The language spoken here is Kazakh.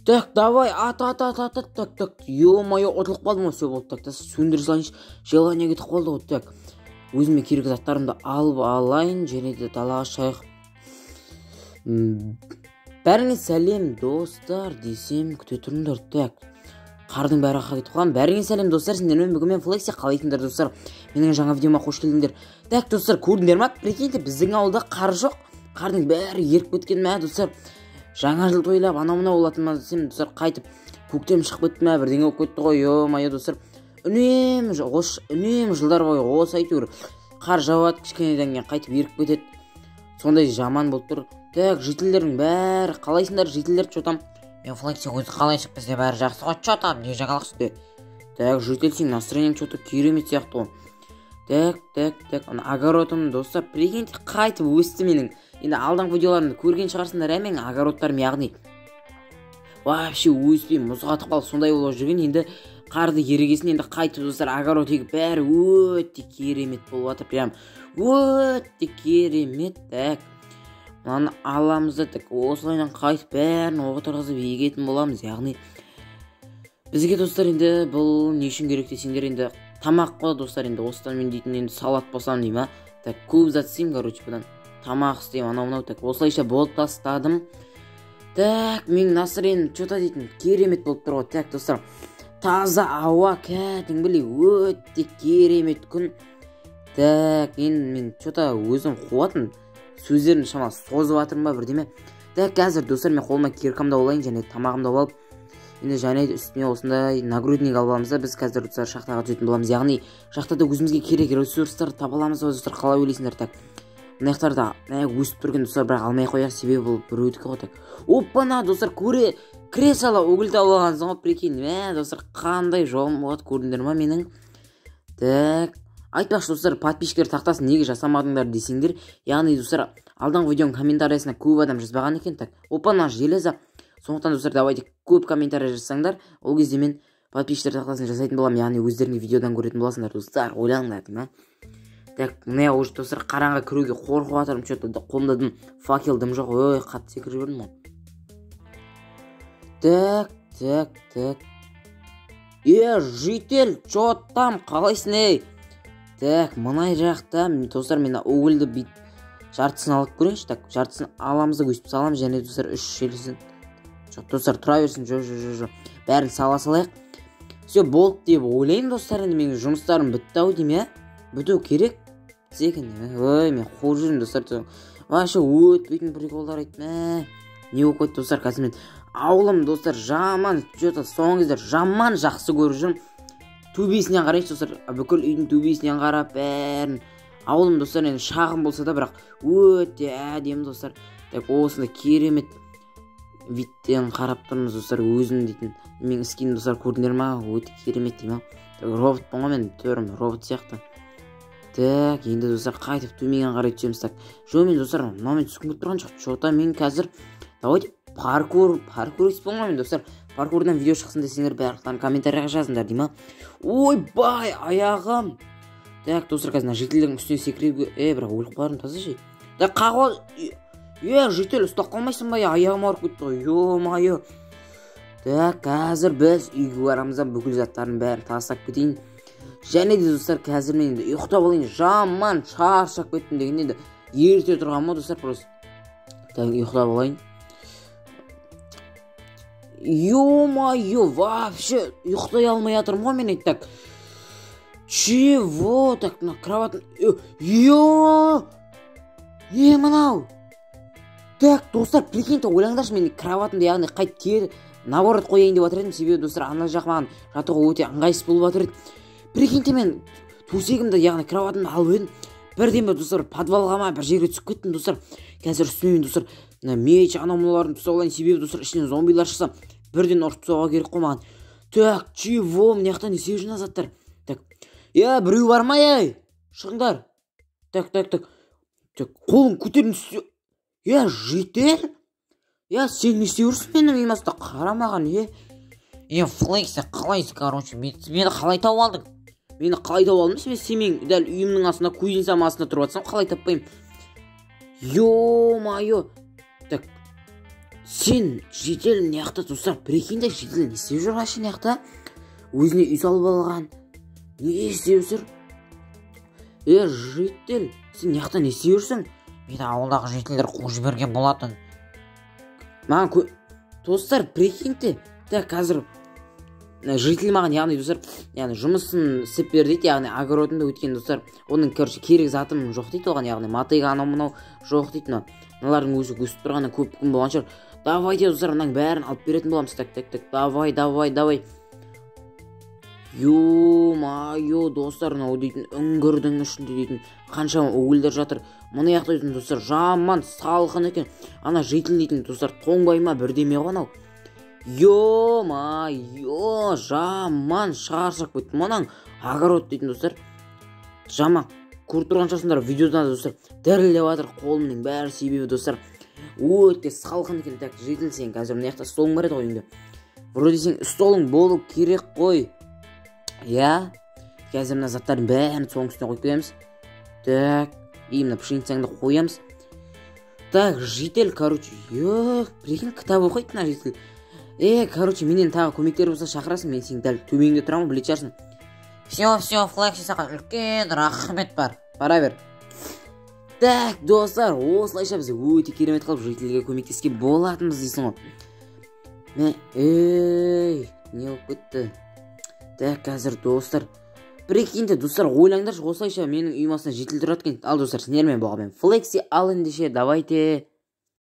Так, давай, так. Ё-моё, ұтылып қалдым ғой, все болды. Так, сөндіре салайыншы. Желание кетіп қалды ғой. Так, өзіме керек заттарымды алып алайын, және де далаға шығайық. Бәріңе сәлем, достар, десем күте тұрыңдар. Так, қардың бәрі аққа кетіп қалған. Бәріңе сәлем, достар, сендермен бүгін мен Флекси қалайтындар, достар. Менің жаңа видеома қош келдіңдер. Так, достар, көрдіңдер ма? Прикиньте, біздің ауылда қар жоқ. Қардың бәрі еріп кеткен ме, достар? Жаңа жыл тойлап, анау-мынау болатын ма десем, достар, қайтып көктем шығып кетті ме, бірдеңе болып кетті ғой. Ё-моё, достар. Үнемі жылдар бойы осы әйтеуір қар жауады, кішкенеден кейін қайтып еріп кетеді. Сондай жаман болып тұр. Так, жителдердің бәрі қалайсыңдар, жителдер, что там? Мен Флекси, өзі қалайсың, бізде бәрі жақсы ғой, что там, не жаңалық сізде? Так, жителсің, настроениең что-то керемет сияқты ғой. Так, огородым, достар, прикиньте, қайтып өсті менің. Енді алдан видеоларымды көрген шығарсыңдар, менің огородтарым, яғни вообще өспей мұз қатып қалып сондай болып жүрген. Енді қарды ерегесін енді қайтып, достар, огород егіп бәрі өте керемет болып жатыр, прям өте керемет. Так, мынаны аламыз да, так, осылайынан қайтып бәрін отырғызып егетін боламыз. Яғни бізге, достар, енді бұл не үшін керек десеңдер, енді тамақ қой, достар. Енді осыдан мен дейтін енді салат болсам деймін, а? Так, көп зат істеймін, короче, бұдан тамақ істеймін, анау-мынау. Так, осылайша болып тастадым. Так, менің настроением что-то дейтін керемет болып тұр ғой. Так, достар, таза ауа, кәдімгідей өте керемет күн. Так, мен что-то өзім қуатын сөздерін шамалы созып жатырмын ба бірдеме. Так, қазір, достар, мен қолыма киркамды алайын, және тамағымды алып, енді және үстіне осындай нагрудник алып аламыз да, біз қазір, достар, шахтаға түсетін боламыз. Яғни шахтада өзімізге керек ресурстар таба аламыз, достар, қалай ойлайсыңдар? Так, мынаяқтарда өсіп тұрген, достар, бірақ алмай қояр, себебі бұл біреудікі ғой. Так, опана, достар, кіре сала өгіл тауып алғансың ғой, прикинь. Достар, қандай жолым болады, көрдіңдер ма менің? Так, айтпақшы, достар, подписчиктер тақтасын неге жасамадыңдар десеңдер, яғни, достар, алданғы видеоның комментариясына көп адам жазбаған екен. Так, опана, железа. Сондықтан, достар, давайте көп комментария жазсаңдар, ол кезде мен подписчиктер тақтасын жасайтын болам, яғни өздеріңе видеодан көретін боласыңдар, достар, ойлаңдар, ма? Так, мына уже, достар, қараңға кіруге қорқып жатырмын, что-то қолымда дым, факел дым жоқ. Ой, қатты секіріп жүрдім ғой. Так. Житель, что там, қалайсың, ей? Так, мына жақта, достар, мен өгілді бит жартысын алып көрейінші. Так, жартысын аламызды өсіп саламыз, және, достар, 3 желісін. Жоқ, достар, тұра берсін, жоқ. Бәрін сала салайық. Все, болды деп ойлаймын, достар, енді менің жұмыстарым бітті-ау деймін, ә? Біту керек секен. Ой, мен қуып жүрмін, достар. Вообще өтпейтін приколдар айттым. Не болып кетті, достар, қазір мен ауылым, достар, жаман, что-то соңғы кездер жаман жақсы көріп жүрмін. Төбесінен қарайыншы, достар, бүкіл үйдің төбесінен қарап бәрін. Ауылым, достар, енді шағын болса да, бірақ өте әдемі, достар. Так, осындай керемет видтен қарап тұрмыз, достар, өзім дейтін. Мен іскейін, достар, көрдіңдер ма? Өте керемет деймін. Роботпын ғой, мен түрім робот сияқты. Так, енді, достар, қайтып төменнен қарай түсеміз. Так, мен, достар, мынау мен түскім кетіп тұрған жоқ. Что-то мен қазір, давайте паркур еспен ғой мен, достар. Паркурдан видео шықсын десеңдер, барлықтарын комментарияға жазыңдар, дейма. Ой, бай, аяғым. Так, достар, қазір жителердің үстіне секіруге, бірақ өліп қаларым таза жей. Так, қағыл, житель, ұстап қалмайсың ба, аяғым ауырып кетті ғой, ё-моё. Так, қазір біз үйге барамызда бүкіл заттарын бәрін тастап кетейін. Және де, достар, қазір мен енді ұйықтап алайын, жаман шаршап кеттім деген, енді ерте тұрған ма, достар, просто. Так, ұйықтап алайын. Ё-моё, вообще ұйықтай алмай жатырмын ғой мен. Так, чего? Так, мына кроватын, не мынау? Так, достар, прикиньте, ойлаңдаршы, мен кроватымды яғни қайт кер наоборот қояйын деп жатыр едім, себебі, достар, ана жақ маған жатуға өте ыңғайсыз болып жатыр еді. Прикиньте, мен төсегімді, яғни кроватымды алып едім, бірден бір, достар, подвалға ма бір жерге түсіп кеттім, достар. Қазір үстімен, достар, меч анау-мынауларын түсіп алайын, себебі, достар, ішінен зомбилар шықса, бірден ұрып тастауға керек қой маған. Так, чего? Мына жақтан не істеп жүрген заттар? Так, біреу бар ма, шығыңдар. Так, қолын көтерін түсте. Житель? Сен не істеп жүрсің менің үйім астында? Қарамаған, Флекси, қалайсың, короче, мені қалай тауып алдың? Мені қалай тауып алдым, сен менің дәл үйімнің астында, кузницам астында тұрып жатсың, қалай таппаймын? Ё-моё. Так, Сен жедел мына жақта достар, прикиньте, жедел не істеп жүр вообще мына жақта? Өзіне үй салып алған. Не істеп жүр? Жедел, сен мына жақта не істеп жүрсің? Мені ауылдағы жителдер қуып жіберген болатын. Маған достар, прикиньте, қазір житель маған, яғни достар, яғни жұмысын істеп бер дейді, яғни огородында өткен достар, оның керек затым жоқ дейді оған, яғни мотыга анау мынау жоқ дейді. Мыналардың өзі өсіп тұрғаннан көп күн болған шығар. Давайте достар, мынаның бәрін алып беретін боламыз. Так, давай. Ё-майо достар, мынау дейтін үңгірдің ішінде дейтін қаншама угілдер жатыр. Мұны яқта дейтін достар, жаман салқын екен. Ана житель дейтін достар, тоңбай ма бірдеме ғой анау. Ё-майо, жаман шығарсақ кетті. Мұнаң огород дейтін достар, жаман көріп тұрғаншасындар видеодан достар, дірілдеп жатыр қолымның бәрі, себебі достар өте салқын екен. Так, житель, сен қазір мына жақта столың бар еді ғой үйіңде. Вроде сен столың болу керек қой. Я қазір мына заттардың бәрін соның үстіне қойып кетеміз. Так, мына пшеницаңды қоямыз. Так, житель, прикинь, кітап оқиды мына житель. Менен тағы көмектер болса шақырасың, мен сен дәл төменіңде тұрамын, білетін шығарсың. Все, Флекси, саған үлкен рахмет бар. Бара бер. Так, достар, осылайша біз өте керемет қылып жительге көмектеске болатынбыз дейсің ғой. Не болып кетті? Так, қазір достар, прикиньте, достар, ойлаңдаршы, осылайша менің үйім астында житель тұрады екен. Ал достар, сендермен болған мен Флекси, ал ендеше давайте